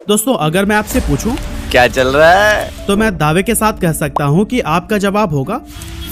दोस्तों अगर मैं आपसे पूछूं क्या चल रहा है, तो मैं दावे के साथ कह सकता हूं कि आपका जवाब होगा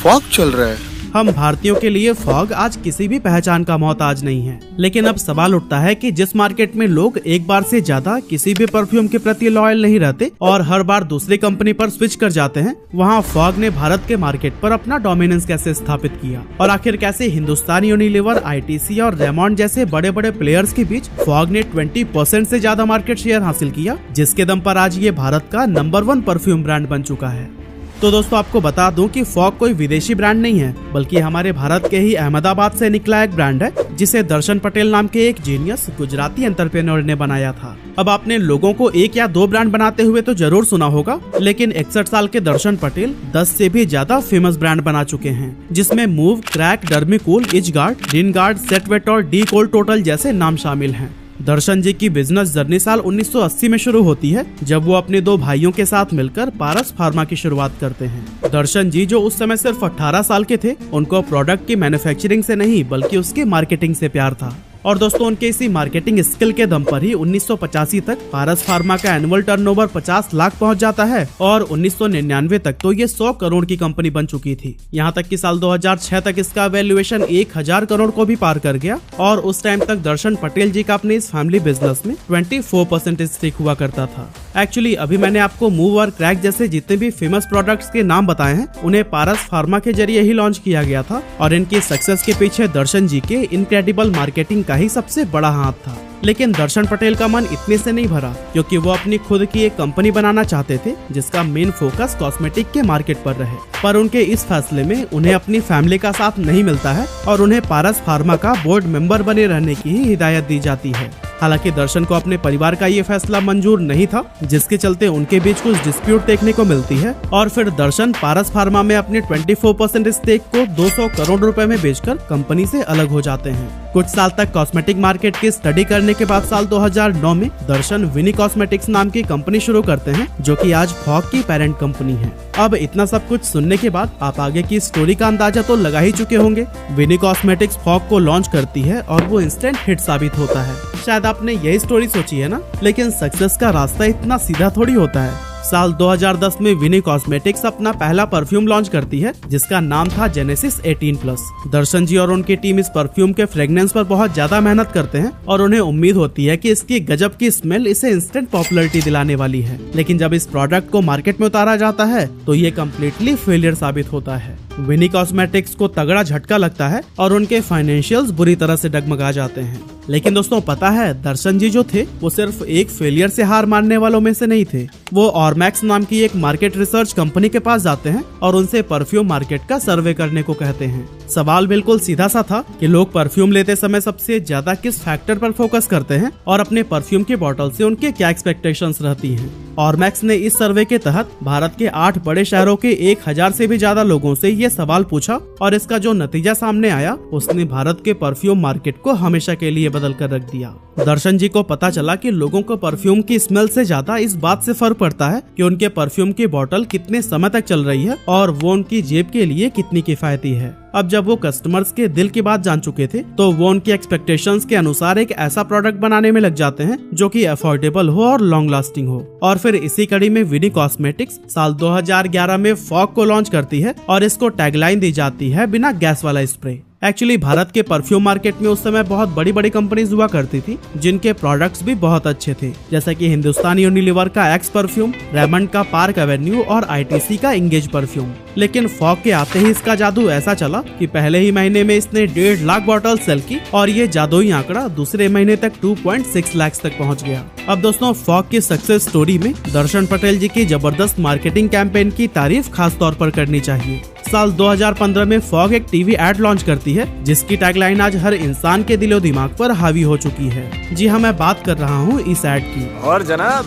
फॉग चल रहा है। हम भारतीयों के लिए फॉग आज किसी भी पहचान का मोहताज नहीं है। लेकिन अब सवाल उठता है कि जिस मार्केट में लोग एक बार से ज्यादा किसी भी परफ्यूम के प्रति लॉयल नहीं रहते और हर बार दूसरी कंपनी पर स्विच कर जाते हैं, वहाँ फॉग ने भारत के मार्केट पर अपना डोमिनेंस कैसे स्थापित किया और आखिर कैसे हिंदुस्तान यूनिलीवर, ITC और रेमॉन्ड जैसे बड़े बड़े प्लेयर्स के बीच फॉग ने 20% से ज्यादा मार्केट शेयर हासिल किया, जिसके दम पर आज ये भारत का नंबर 1 परफ्यूम ब्रांड बन चुका है। तो दोस्तों आपको बता दूं कि फॉग कोई विदेशी ब्रांड नहीं है, बल्कि हमारे भारत के ही अहमदाबाद से निकला एक ब्रांड है, जिसे दर्शन पटेल नाम के एक जीनियस गुजराती एंटरप्रेन्योर ने बनाया था। अब आपने लोगों को 1 या 2 ब्रांड बनाते हुए तो जरूर सुना होगा, लेकिन 61 साल के दर्शन पटेल 10 से भी ज्यादा फेमस ब्रांड बना चुके हैं, जिसमें मूव, क्रैक, डर्मिकूल, इचगार्ड, रिनगार्ड, सेटवेट और डी कोल टोटल जैसे नाम शामिल हैं। दर्शन जी की बिजनेस जर्नी साल 1980 में शुरू होती है, जब वो अपने 2 भाइयों के साथ मिलकर पारस फार्मा की शुरुआत करते हैं। दर्शन जी जो उस समय सिर्फ 18 साल के थे, उनको प्रोडक्ट की मैन्युफैक्चरिंग से नहीं बल्कि उसकी मार्केटिंग से प्यार था। और दोस्तों उनके इसी मार्केटिंग स्किल के दम पर ही 1985 तक पारस फार्मा का एनुअल टर्नओवर 50 लाख पहुंच जाता है और 1999 तक तो ये 100 करोड़ की कंपनी बन चुकी थी। यहाँ तक कि साल 2006 तक इसका वैल्यूएशन 1000 करोड़ को भी पार कर गया और उस टाइम तक दर्शन पटेल जी का अपने इस फैमिली बिजनेस में 24% स्टेक हुआ करता था। एक्चुअली अभी मैंने आपको मूव और क्रैक जैसे जितने भी फेमस प्रोडक्ट्स के नाम बताए हैं, उन्हें पारस फार्मा के जरिए ही लॉन्च किया गया था और इनकी सक्सेस के पीछे दर्शन जी के इनक्रेडिबल मार्केटिंग का ही सबसे बड़ा हाथ था। लेकिन दर्शन पटेल का मन इतने से नहीं भरा, क्योंकि वो अपनी खुद की एक कंपनी बनाना चाहते थे जिसका मेन फोकस कॉस्मेटिक के मार्केट पर रहे। पर उनके इस फैसले में उन्हें अपनी फैमिली का साथ नहीं मिलता है और उन्हें पारस फार्मा का बोर्ड मेंबर बने रहने की ही हिदायत दी जाती है। हालांकि दर्शन को अपने परिवार का ये फैसला मंजूर नहीं था, जिसके चलते उनके बीच कुछ डिस्प्यूट देखने को मिलती है और फिर दर्शन पारस फार्मा में अपने 24% स्टेक को 200 करोड़ रुपए में बेचकर कंपनी से अलग हो जाते हैं। कुछ साल तक कॉस्मेटिक मार्केट की स्टडी करने के बाद साल 2009 में दर्शन विनी कॉस्मेटिक्स नाम की कंपनी शुरू करते हैं, जो कि आज फॉग की पेरेंट कंपनी है। अब इतना सब कुछ सुनने के बाद आप आगे की स्टोरी का अंदाजा तो लगा ही चुके होंगे। विनी कॉस्मेटिक्स फॉग को लॉन्च करती है और वो इंस्टेंट हिट साबित होता है। शायद आपने यही स्टोरी सोची है ना, लेकिन सक्सेस का रास्ता इतना सीधा थोड़ी होता है। साल 2010 में विनी कॉस्मेटिक्स अपना पहला परफ्यूम लॉन्च करती है, जिसका नाम था जेनेसिस 18+। दर्शन जी और उनकी टीम इस परफ्यूम के फ्रेग्रेंस पर बहुत ज्यादा मेहनत करते हैं और उन्हें उम्मीद होती है कि इसकी गजब की स्मेल इसे इंस्टेंट पॉपुलैरिटी दिलाने वाली है। लेकिन जब इस प्रोडक्ट को मार्केट में उतारा जाता है तो ये कम्प्लीटली फेलियर साबित होता है। विनी कॉस्मेटिक्स को तगड़ा झटका लगता है और उनके फाइनेंशियल्स बुरी तरह से डगमगा जाते हैं। लेकिन दोस्तों पता है, दर्शन जी जो थे वो सिर्फ एक फेलियर से हार मानने वालों में से नहीं थे। वो ऑरमैक्स नाम की एक मार्केट रिसर्च कंपनी के पास जाते हैं और उनसे परफ्यूम मार्केट का सर्वे करने को कहते हैं। सवाल बिल्कुल सीधा सा था कि लोग परफ्यूम लेते समय सबसे ज्यादा किस फैक्टर पर फोकस करते हैं और अपने परफ्यूम के बॉटल से उनके क्या एक्सपेक्टेशंस रहती हैं। ऑरमैक्स ने इस सर्वे के तहत भारत के 8 बड़े शहरों के 1000 से भी ज्यादा लोगों से ये सवाल पूछा और इसका जो नतीजा सामने आया उसने भारत के परफ्यूम मार्केट को हमेशा के लिए बदल कर रख दिया। दर्शन जी को पता चला कि लोगों को परफ्यूम की स्मेल से ज्यादा इस बात से फर्क पड़ता है कि उनके परफ्यूम की बोतल कितने समय तक चल रही है और वो उनकी जेब के लिए कितनी किफायती है। अब जब वो कस्टमर्स के दिल की बात जान चुके थे तो वो उनकी एक्सपेक्टेशंस के अनुसार एक ऐसा प्रोडक्ट बनाने में लग जाते हैं जो कि अफोर्डेबल हो और लॉन्ग लास्टिंग हो। और फिर इसी कड़ी में विनी कॉस्मेटिक्स साल 2011 में फॉग को लॉन्च करती है और इसको टैगलाइन दी जाती है, बिना गैस वाला स्प्रे। एक्चुअली भारत के परफ्यूम मार्केट में उस समय बहुत बड़ी बड़ी कंपनीज हुआ करती थी जिनके प्रोडक्ट्स भी बहुत अच्छे थे, जैसे कि हिंदुस्तान यूनिलीवर का एक्स परफ्यूम, रेमंड का पार्क एवेन्यू और ITC का इंगेज परफ्यूम। लेकिन फॉग के आते ही इसका जादू ऐसा चला कि पहले ही महीने में इसने 1.5 लाख बॉटल सेल की और ये जादुई आंकड़ा दूसरे महीने तक 2.6 लाख तक पहुंच गया। अब दोस्तों फॉग की सक्सेस स्टोरी में दर्शन पटेल जी की जबरदस्त मार्केटिंग कैंपेन की तारीफ खास तौर पर करनी चाहिए। साल 2015 में फॉग एक टीवी एड लॉन्च करती है जिसकी टैगलाइन आज हर इंसान के दिलो दिमाग पर हावी हो चुकी है। जी हाँ, मैं बात कर रहा हूँ इस एड की। और जनाब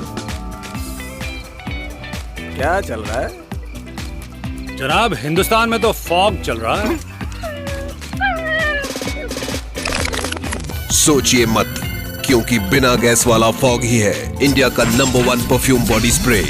क्या चल रहा है? जनाब हिंदुस्तान में तो फॉग चल रहा है। सोचिए मत, क्योंकि बिना गैस वाला फॉग ही है इंडिया का नंबर 1 परफ्यूम बॉडी स्प्रे।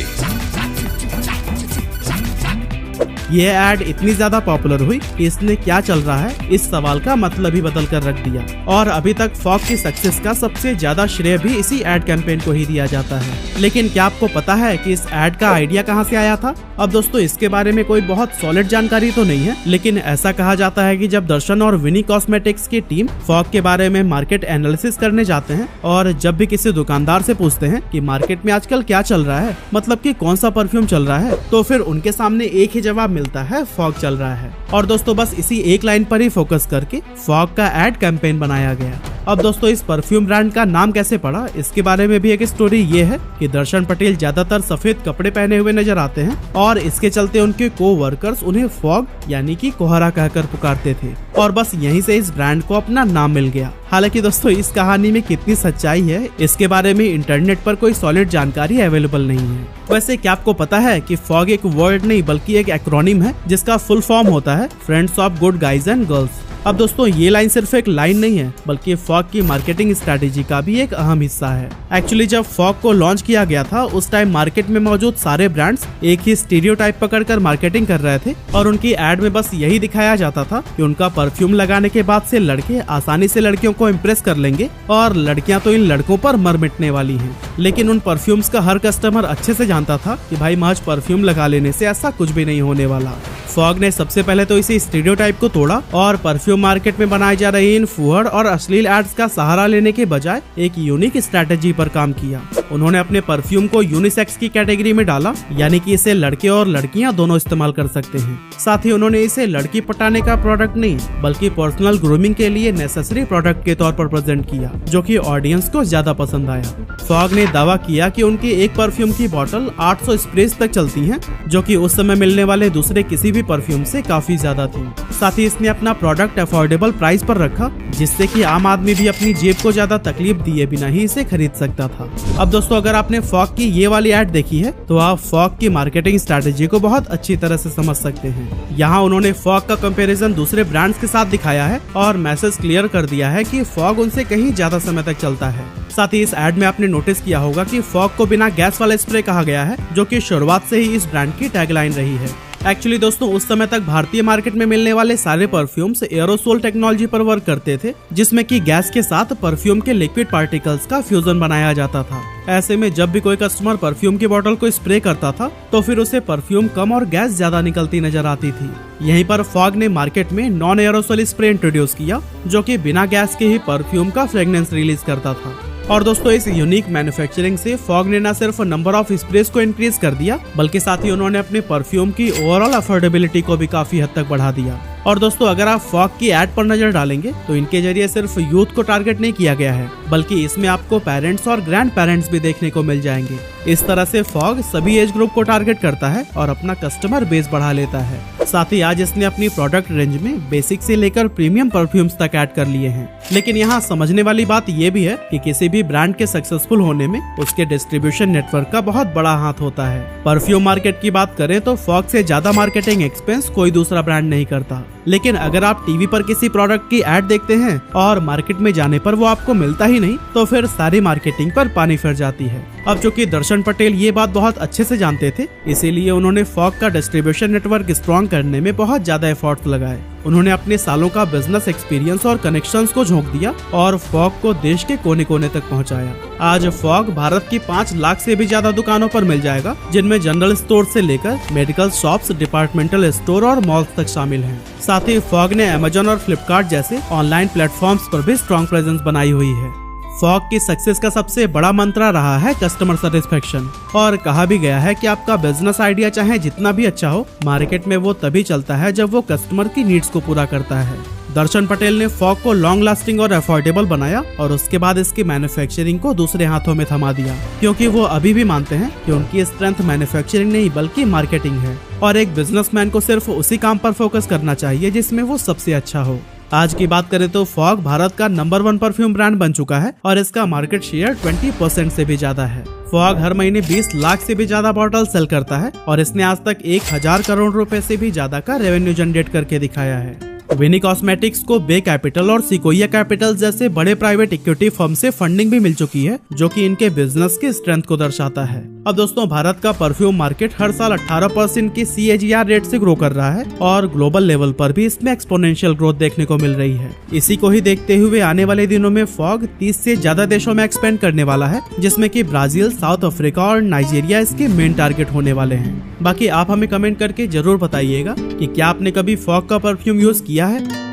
ये एड इतनी ज्यादा पॉपुलर हुई कि इसने क्या चल रहा है इस सवाल का मतलब ही बदल कर रख दिया। और अभी तक फॉग की सक्सेस का सबसे ज्यादा श्रेय भी इसी एड कैंपेन को ही दिया जाता है। लेकिन क्या आपको पता है कि इस एड का आइडिया कहाँ से आया था? अब दोस्तों इसके बारे में कोई बहुत सॉलिड जानकारी तो नहीं है, लेकिन ऐसा कहा जाता है कि जब दर्शन और विनी कॉस्मेटिक्स की टीम फॉग के बारे में मार्केट एनालिसिस करने जाते हैं और जब भी किसी दुकानदार से पूछते हैं कि मार्केट में आजकल क्या चल रहा है, मतलब कि कौन सा परफ्यूम चल रहा है, तो फिर उनके सामने एक ही जवाब मिलता है, फॉग चल रहा है। और दोस्तों बस इसी एक लाइन पर ही फोकस करके फॉग का एड कैंपेन बनाया गया। अब दोस्तों इस परफ्यूम ब्रांड का नाम कैसे पड़ा, इसके बारे में भी एक स्टोरी ये है कि दर्शन पटेल ज्यादातर सफेद कपड़े पहने हुए नजर आते हैं और इसके चलते उनके को-वर्कर्स उन्हें फॉग यानी कि कोहरा कहकर पुकारते थे और बस यहीं से इस ब्रांड को अपना नाम मिल गया। हालांकि दोस्तों इस कहानी में कितनी सच्चाई है इसके बारे में इंटरनेट पर कोई सॉलिड जानकारी अवेलेबल नहीं है। वैसे क्या आपको पता है कि फॉग एक वर्ड नहीं बल्कि एक एक्रोनिम है जिसका फुल फॉर्म होता है friends of good guys and girls. अब दोस्तों ये लाइन सिर्फ एक लाइन नहीं है बल्कि फॉग की मार्केटिंग स्ट्रेटेजी का भी एक अहम हिस्सा है। एक्चुअली जब फॉग को लॉन्च किया गया था उस टाइम मार्केट में मौजूद सारे ब्रांड्स एक ही स्टीरियोटाइप पकड़कर मार्केटिंग कर रहे थे और उनकी एड में बस यही दिखाया जाता था कि उनका परफ्यूम लगाने के बाद से लड़के आसानी से लड़कियों को इम्प्रेस कर लेंगे और लड़कियां तो इन लड़कों पर मर मिटने वाली हैं। लेकिन उन परफ्यूम्स का हर कस्टमर अच्छे से जानता था कि भाई महज परफ्यूम लगा लेने से ऐसा कुछ भी नहीं होने वाला। फॉग ने सबसे पहले तो इसी स्टीरियोटाइप को तोड़ा और परफ्यूम मार्केट में बनाई जा रही इन फुहड़ और अश्लील एड्स का सहारा लेने के बजाय एक यूनिक स्ट्रेटेजी पर काम किया। उन्होंने अपने परफ्यूम को यूनिसेक्स की कैटेगरी में डाला, यानी कि इसे लड़के और लड़कियां दोनों इस्तेमाल कर सकते हैं। साथ ही उन्होंने इसे लड़की पटाने का प्रोडक्ट नहीं बल्कि पर्सनल ग्रूमिंग के लिए नेसेसरी प्रोडक्ट के तौर पर प्रेजेंट किया, जो कि ऑडियंस को ज्यादा पसंद आया। फॉग ने दावा किया कि उनकी एक परफ्यूम की बोतल 800 स्प्रेज तक चलती है, जो कि उस समय मिलने वाले दूसरे किसी भी परफ्यूम से काफी ज्यादा थी। साथ ही इसने अपना प्रोडक्ट अफोर्डेबल प्राइस पर रखा, जिससे कि आम आदमी भी अपनी जेब को ज्यादा तकलीफ दिए बिना ही इसे खरीद सकता था। अब दोस्तों अगर आपने फॉग की ये वाली एड देखी है तो आप फॉग की मार्केटिंग स्ट्रेटेजी को बहुत अच्छी तरह से समझ सकते हैं। यहाँ उन्होंने फॉग का कंपैरिजन दूसरे ब्रांड्स के साथ दिखाया है और मैसेज क्लियर कर दिया है कि फॉग उनसे कहीं ज्यादा समय तक चलता है। साथ ही इस एड में आपने नोटिस किया होगा कि फॉग को बिना गैस वाला स्प्रे कहा गया है, जो कि शुरुआत से ही इस ब्रांड की टैगलाइन रही है। एक्चुअली दोस्तों उस समय तक भारतीय मार्केट में मिलने वाले सारे परफ्यूम्स एरोसोल टेक्नोलॉजी पर वर्क करते थे, जिसमें कि गैस के साथ परफ्यूम के लिक्विड पार्टिकल्स का फ्यूजन बनाया जाता था। ऐसे में जब भी कोई कस्टमर परफ्यूम की बोतल को स्प्रे करता था तो फिर उसे परफ्यूम कम और गैस ज्यादा निकलती नजर आती थी। यहीं पर फॉग ने मार्केट में नॉन एरोसोल स्प्रे इंट्रोड्यूस किया, जो कि बिना गैस के ही परफ्यूम का फ्रेग्रेंस रिलीज करता था। और दोस्तों इस यूनिक मैन्युफैक्चरिंग से फॉग ने न सिर्फ नंबर ऑफ स्प्रेस को इंक्रीज कर दिया बल्कि साथ ही उन्होंने अपने परफ्यूम की ओवरऑल अफोर्डेबिलिटी को भी काफी हद तक बढ़ा दिया। और दोस्तों अगर आप फॉग की एड पर नजर डालेंगे तो इनके जरिए सिर्फ यूथ को टारगेट नहीं किया गया है बल्कि इसमें आपको पेरेंट्स और ग्रैंड पेरेंट्स भी देखने को मिल जाएंगे। इस तरह से फॉग सभी एज ग्रुप को टारगेट करता है और अपना कस्टमर बेस बढ़ा लेता है। साथ ही आज इसने अपनी प्रोडक्ट रेंज में बेसिक से लेकर प्रीमियम परफ्यूम्स तक ऐड कर लिए हैं। लेकिन यहाँ समझने वाली बात ये भी है कि किसी भी ब्रांड के सक्सेसफुल होने में उसके डिस्ट्रीब्यूशन नेटवर्क का बहुत बड़ा हाथ होता है। परफ्यूम मार्केट की बात करें तो फॉग से ज्यादा मार्केटिंग एक्सपेंस कोई दूसरा ब्रांड नहीं करता। लेकिन अगर आप टीवी पर किसी प्रोडक्ट की एड देखते हैं और मार्केट में जाने पर वो आपको मिलता ही नहीं तो फिर सारी मार्केटिंग पर पानी फिर जाती है। अब चूंकि दर्शन पटेल ये बात बहुत अच्छे से जानते थे, इसीलिए उन्होंने फॉग का डिस्ट्रीब्यूशन नेटवर्क स्ट्रॉन्ग करने में बहुत ज्यादा एफर्ट्स लगाए। उन्होंने अपने सालों का बिजनेस एक्सपीरियंस और कनेक्शंस को झोंक दिया और फॉग को देश के कोने कोने तक पहुंचाया। आज फॉग भारत की 5 लाख से भी ज्यादा दुकानों पर मिल जाएगा, जिनमें जनरल स्टोर से लेकर मेडिकल शॉप्स, डिपार्टमेंटल स्टोर और मॉल्स तक शामिल हैं। साथ ही फॉग ने अमेजन और फ्लिपकार्ट जैसे ऑनलाइन प्लेटफॉर्म्स पर भी स्ट्रॉन्ग प्रेजेंस बनाई हुई है। फॉग की सक्सेस का सबसे बड़ा मंत्र रहा है कस्टमर सेटिस्फेक्शन, और कहा भी गया है कि आपका बिजनेस आइडिया चाहे जितना भी अच्छा हो, मार्केट में वो तभी चलता है जब वो कस्टमर की नीड्स को पूरा करता है। दर्शन पटेल ने फॉग को लॉन्ग लास्टिंग और अफोर्डेबल बनाया और उसके बाद इसकी मैन्युफैक्चरिंग को दूसरे हाथों में थमा दिया, क्योंकि वो अभी भी मानते हैं कि उनकी स्ट्रेंथ मैन्युफैक्चरिंग नहीं बल्कि मार्केटिंग है और एक बिजनेसमैन को सिर्फ उसी काम पर फोकस करना चाहिए जिसमें वो सबसे अच्छा हो। आज की बात करें तो फॉग भारत का नंबर 1 परफ्यूम ब्रांड बन चुका है और इसका मार्केट शेयर 20% से भी ज्यादा है। फॉग हर महीने 20 लाख से भी ज्यादा बॉटल सेल करता है और इसने आज तक 1000 करोड़ रुपए से भी ज्यादा का रेवेन्यू जनरेट करके दिखाया है। विनी कॉस्मेटिक्स को बे कैपिटल और सिकोया कैपिटल जैसे बड़े प्राइवेट इक्विटी फर्म से फंडिंग भी मिल चुकी है, जो कि इनके बिजनेस की स्ट्रेंथ को दर्शाता है। अब दोस्तों भारत का परफ्यूम मार्केट हर साल 18% की CAGR रेट से ग्रो कर रहा है और ग्लोबल लेवल पर भी इसमें एक्सपोनेंशियल ग्रोथ देखने को मिल रही है। इसी को ही देखते हुए आने वाले दिनों में फॉग 30 से ज्यादा देशों में एक्सपेंड करने वाला है, जिसमें कि ब्राजील, साउथ अफ्रीका और नाइजीरिया इसके मेन टारगेट होने वाले हैं। बाकी आप हमें कमेंट करके जरूर बताइएगा कि क्या आपने कभी फॉग का परफ्यूम यूज किया है।